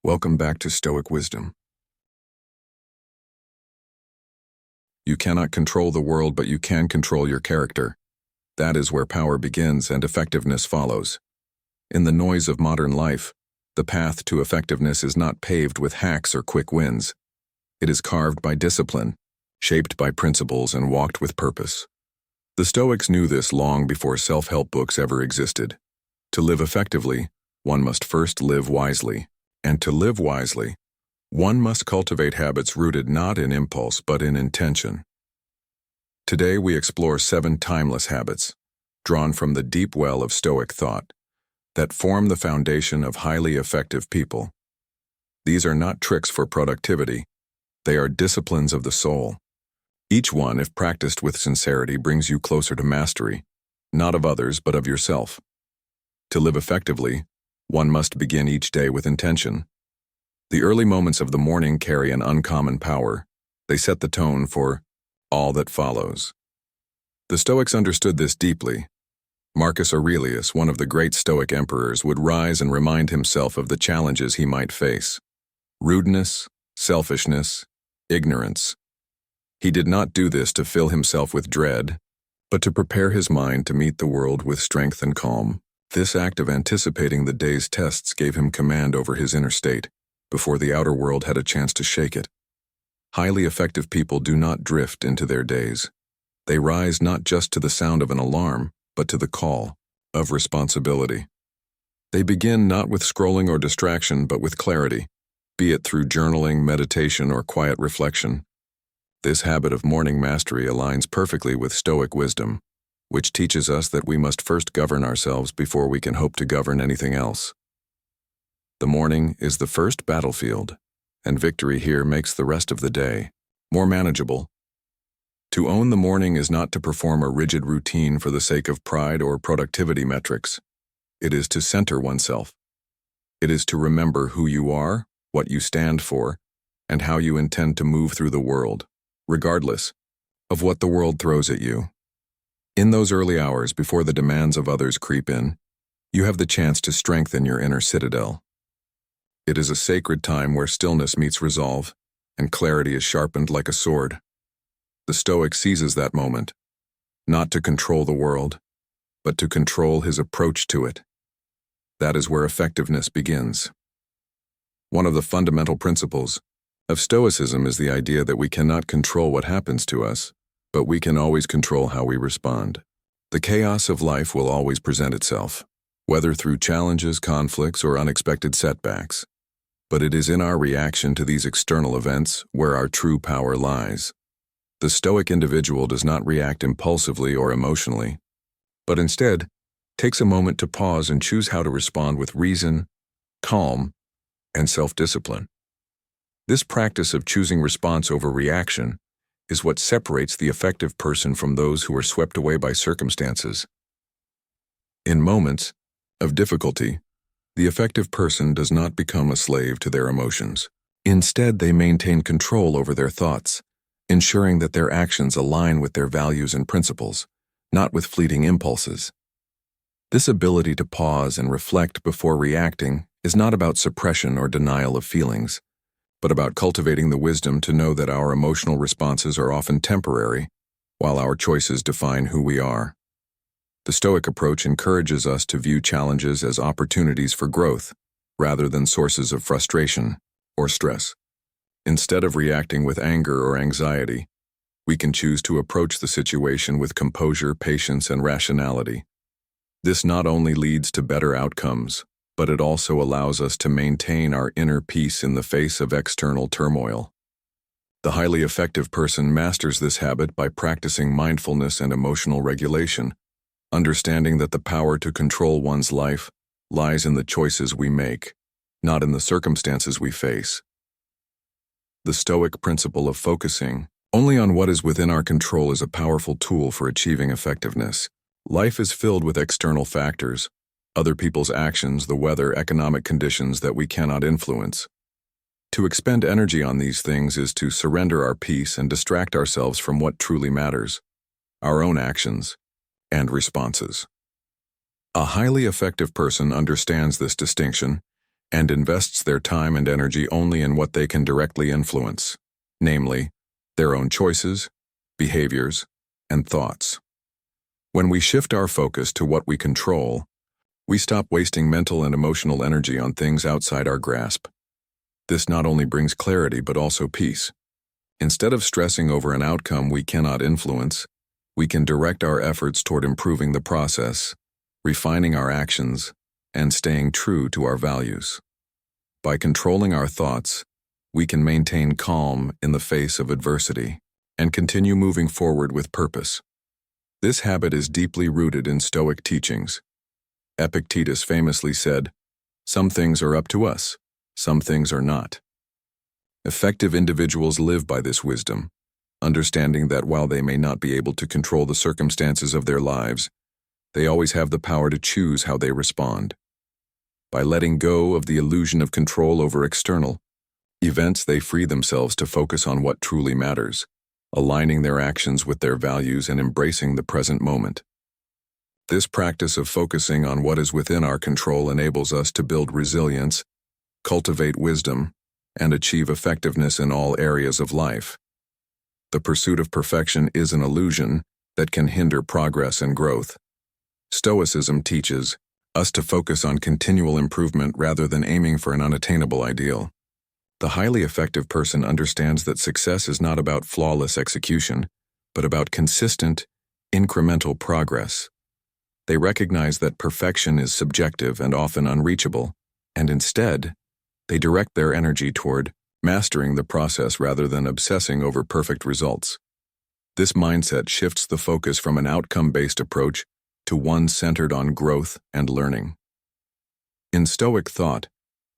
Welcome back to Stoic Wisdom. You cannot control the world, but you can control your character. That is where power begins and effectiveness follows. In the noise of modern life, the path to effectiveness is not paved with hacks or quick wins. It is carved by discipline, shaped by principles, and walked with purpose. The Stoics knew this long before self-help books ever existed. To live effectively, one must first live wisely. And to live wisely, one must cultivate habits rooted not in impulse but in intention. Today we explore 7 timeless habits, drawn from the deep well of Stoic thought, that form the foundation of highly effective people. These are not tricks for productivity, they are disciplines of the soul. Each one, if practiced with sincerity, brings you closer to mastery, not of others but of yourself. To live effectively, one must begin each day with intention. The early moments of the morning carry an uncommon power. They set the tone for all that follows. The Stoics understood this deeply. Marcus Aurelius, one of the great Stoic emperors, would rise and remind himself of the challenges he might face: rudeness, selfishness, ignorance. He did not do this to fill himself with dread, but to prepare his mind to meet the world with strength and calm. This act of anticipating the day's tests gave him command over his inner state, before the outer world had a chance to shake it. Highly effective people do not drift into their days. They rise not just to the sound of an alarm, but to the call of responsibility. They begin not with scrolling or distraction, but with clarity, be it through journaling, meditation, or quiet reflection. This habit of morning mastery aligns perfectly with Stoic wisdom, which teaches us that we must first govern ourselves before we can hope to govern anything else. The morning is the first battlefield, and victory here makes the rest of the day more manageable. To own the morning is not to perform a rigid routine for the sake of pride or productivity metrics. It is to center oneself. It is to remember who you are, what you stand for, and how you intend to move through the world, regardless of what the world throws at you. In those early hours before the demands of others creep in, you have the chance to strengthen your inner citadel. It is a sacred time where stillness meets resolve, and clarity is sharpened like a sword. The Stoic seizes that moment, not to control the world, but to control his approach to it. That is where effectiveness begins. One of the fundamental principles of Stoicism is the idea that we cannot control what happens to us, but we can always control how we respond. The chaos of life will always present itself, whether through challenges, conflicts, or unexpected setbacks. But it is in our reaction to these external events where our true power lies. The Stoic individual does not react impulsively or emotionally, but instead takes a moment to pause and choose how to respond with reason, calm, and self-discipline. This practice of choosing response over reaction is what separates the effective person from those who are swept away by circumstances. In moments of difficulty, the effective person does not become a slave to their emotions. Instead, they maintain control over their thoughts, ensuring that their actions align with their values and principles, not with fleeting impulses. This ability to pause and reflect before reacting is not about suppression or denial of feelings, but about cultivating the wisdom to know that our emotional responses are often temporary, while our choices define who we are. The Stoic approach encourages us to view challenges as opportunities for growth, rather than sources of frustration or stress. Instead of reacting with anger or anxiety, we can choose to approach the situation with composure, patience, and rationality. This not only leads to better outcomes, but it also allows us to maintain our inner peace in the face of external turmoil. The highly effective person masters this habit by practicing mindfulness and emotional regulation, understanding that the power to control one's life lies in the choices we make, not in the circumstances we face. The Stoic principle of focusing only on what is within our control is a powerful tool for achieving effectiveness. Life is filled with external factors, other people's actions, the weather, economic conditions that we cannot influence. To expend energy on these things is to surrender our peace and distract ourselves from what truly matters, our own actions and responses. A highly effective person understands this distinction and invests their time and energy only in what they can directly influence, namely, their own choices, behaviors, and thoughts. When we shift our focus to what we control, we stop wasting mental and emotional energy on things outside our grasp. This not only brings clarity but also peace. Instead of stressing over an outcome we cannot influence, we can direct our efforts toward improving the process, refining our actions, and staying true to our values. By controlling our thoughts, we can maintain calm in the face of adversity and continue moving forward with purpose. This habit is deeply rooted in Stoic teachings. Epictetus famously said, "Some things are up to us, some things are not." Effective individuals live by this wisdom, understanding that while they may not be able to control the circumstances of their lives, they always have the power to choose how they respond. By letting go of the illusion of control over external events, they free themselves to focus on what truly matters, aligning their actions with their values and embracing the present moment. This practice of focusing on what is within our control enables us to build resilience, cultivate wisdom, and achieve effectiveness in all areas of life. The pursuit of perfection is an illusion that can hinder progress and growth. Stoicism teaches us to focus on continual improvement rather than aiming for an unattainable ideal. The highly effective person understands that success is not about flawless execution, but about consistent, incremental progress. They recognize that perfection is subjective and often unreachable, and instead, they direct their energy toward mastering the process rather than obsessing over perfect results. This mindset shifts the focus from an outcome-based approach to one centered on growth and learning. In Stoic thought,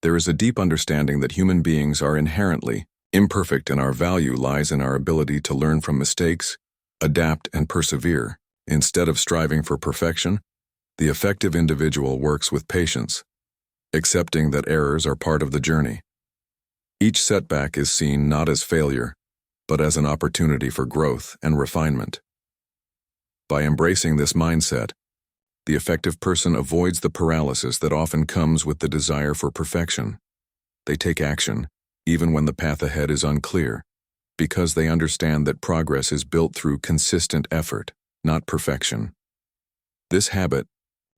there is a deep understanding that human beings are inherently imperfect, and our value lies in our ability to learn from mistakes, adapt, and persevere. Instead of striving for perfection, the effective individual works with patience, accepting that errors are part of the journey. Each setback is seen not as failure, but as an opportunity for growth and refinement. By embracing this mindset, the effective person avoids the paralysis that often comes with the desire for perfection. They take action, even when the path ahead is unclear, because they understand that progress is built through consistent effort, not perfection. This habit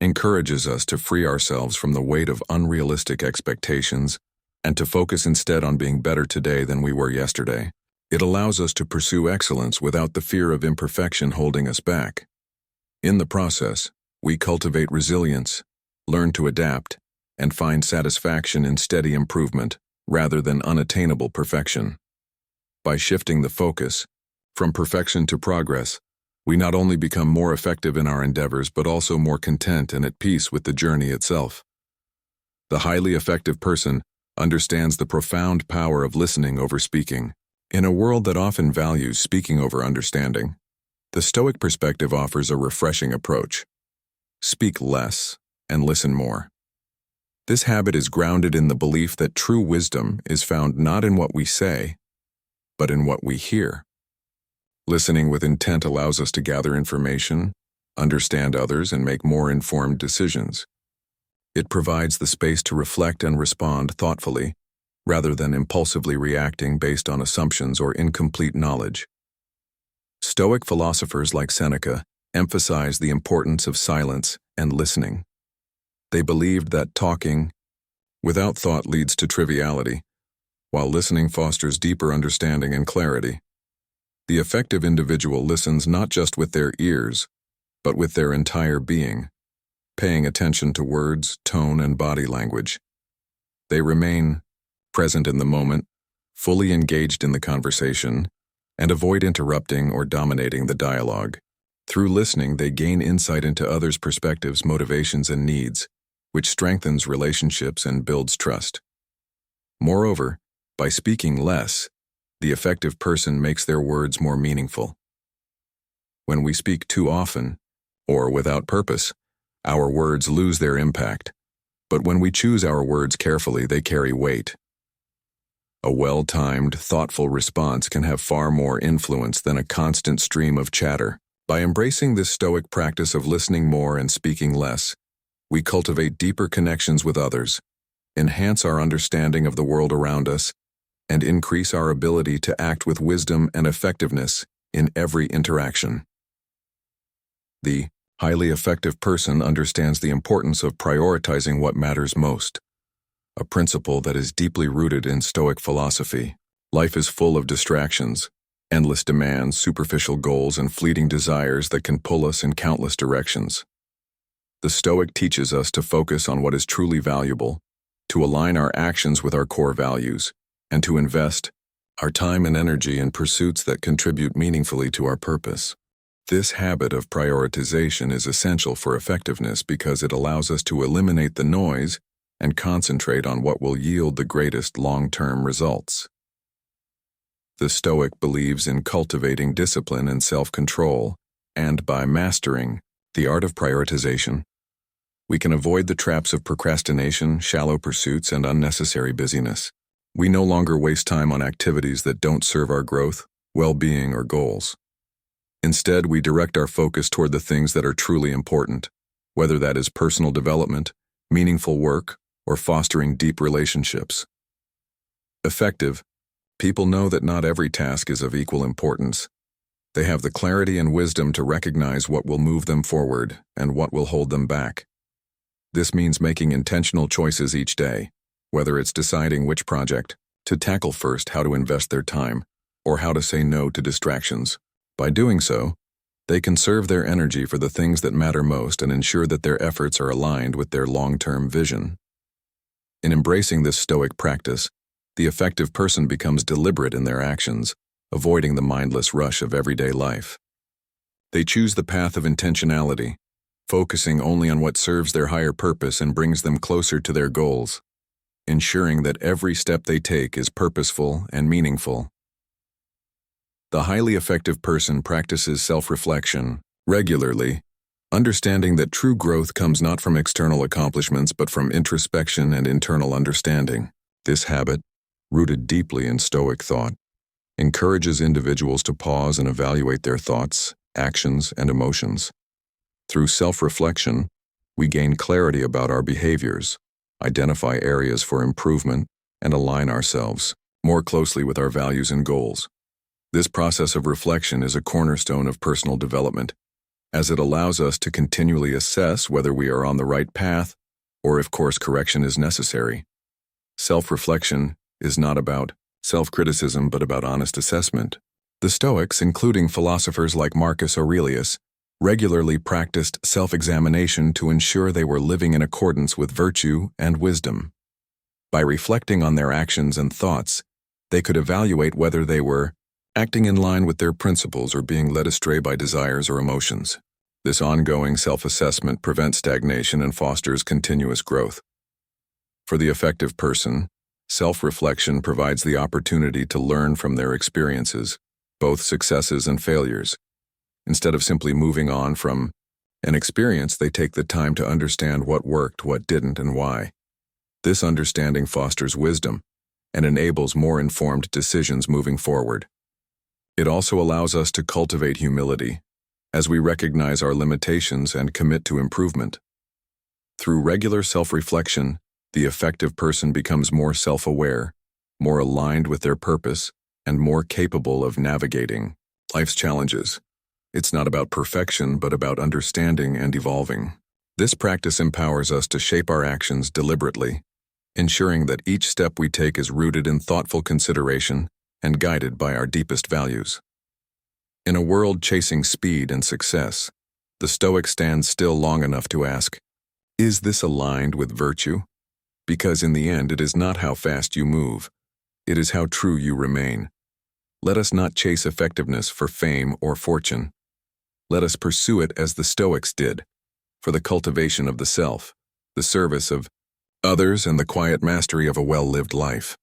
encourages us to free ourselves from the weight of unrealistic expectations and to focus instead on being better today than we were yesterday. It allows us to pursue excellence without the fear of imperfection holding us back. In the process, we cultivate resilience, learn to adapt, and find satisfaction in steady improvement rather than unattainable perfection. By shifting the focus from perfection to progress, we not only become more effective in our endeavors but also more content and at peace with the journey itself. The highly effective person understands the profound power of listening over speaking. In a world that often values speaking over understanding, the Stoic perspective offers a refreshing approach. Speak less and listen more. This habit is grounded in the belief that true wisdom is found not in what we say, but in what we hear. Listening with intent allows us to gather information, understand others, and make more informed decisions. It provides the space to reflect and respond thoughtfully, rather than impulsively reacting based on assumptions or incomplete knowledge. Stoic philosophers like Seneca emphasize the importance of silence and listening. They believed that talking without thought leads to triviality, while listening fosters deeper understanding and clarity. The effective individual listens not just with their ears, but with their entire being, paying attention to words, tone, and body language. They remain present in the moment, fully engaged in the conversation, and avoid interrupting or dominating the dialogue. Through listening, they gain insight into others' perspectives, motivations, and needs, which strengthens relationships and builds trust. Moreover, by speaking less, the effective person makes their words more meaningful. When we speak too often, or without purpose, our words lose their impact. But when we choose our words carefully, they carry weight. A well-timed, thoughtful response can have far more influence than a constant stream of chatter. By embracing this Stoic practice of listening more and speaking less, we cultivate deeper connections with others, enhance our understanding of the world around us, and increase our ability to act with wisdom and effectiveness in every interaction. The highly effective person understands the importance of prioritizing what matters most, a principle that is deeply rooted in Stoic philosophy. Life is full of distractions, endless demands, superficial goals, and fleeting desires that can pull us in countless directions. The Stoic teaches us to focus on what is truly valuable, to align our actions with our core values, and to invest our time and energy in pursuits that contribute meaningfully to our purpose. This habit of prioritization is essential for effectiveness because it allows us to eliminate the noise and concentrate on what will yield the greatest long-term results. The Stoic believes in cultivating discipline and self-control, and by mastering the art of prioritization, we can avoid the traps of procrastination, shallow pursuits, and unnecessary busyness. We no longer waste time on activities that don't serve our growth, well-being, or goals. Instead, we direct our focus toward the things that are truly important, whether that is personal development, meaningful work, or fostering deep relationships. Effective people know that not every task is of equal importance. They have the clarity and wisdom to recognize what will move them forward and what will hold them back. This means making intentional choices each day, whether it's deciding which project to tackle first, how to invest their time, or how to say no to distractions. By doing so, they conserve their energy for the things that matter most and ensure that their efforts are aligned with their long-term vision. In embracing this Stoic practice, the effective person becomes deliberate in their actions, avoiding the mindless rush of everyday life. They choose the path of intentionality, focusing only on what serves their higher purpose and brings them closer to their goals, ensuring that every step they take is purposeful and meaningful. The highly effective person practices self-reflection regularly, understanding that true growth comes not from external accomplishments but from introspection and internal understanding. This habit, rooted deeply in Stoic thought, encourages individuals to pause and evaluate their thoughts, actions, and emotions. Through self-reflection, we gain clarity about our behaviors, identify areas for improvement, and align ourselves more closely with our values and goals. This process of reflection is a cornerstone of personal development, as it allows us to continually assess whether we are on the right path or if course correction is necessary. Self-reflection is not about self-criticism but about honest assessment. The Stoics, including philosophers like Marcus Aurelius, regularly practiced self-examination to ensure they were living in accordance with virtue and wisdom. By reflecting on their actions and thoughts, they could evaluate whether they were acting in line with their principles or being led astray by desires or emotions. This ongoing self-assessment prevents stagnation and fosters continuous growth. For the effective person, self-reflection provides the opportunity to learn from their experiences, both successes and failures. Instead of simply moving on from an experience, they take the time to understand what worked, what didn't, and why. This understanding fosters wisdom and enables more informed decisions moving forward. It also allows us to cultivate humility, as we recognize our limitations and commit to improvement. Through regular self-reflection, the effective person becomes more self-aware, more aligned with their purpose, and more capable of navigating life's challenges. It's not about perfection, but about understanding and evolving. This practice empowers us to shape our actions deliberately, ensuring that each step we take is rooted in thoughtful consideration and guided by our deepest values. In a world chasing speed and success, the Stoic stands still long enough to ask, is this aligned with virtue? Because in the end, it is not how fast you move, it is how true you remain. Let us not chase effectiveness for fame or fortune. Let us pursue it as the Stoics did, for the cultivation of the self, the service of others, and the quiet mastery of a well-lived life.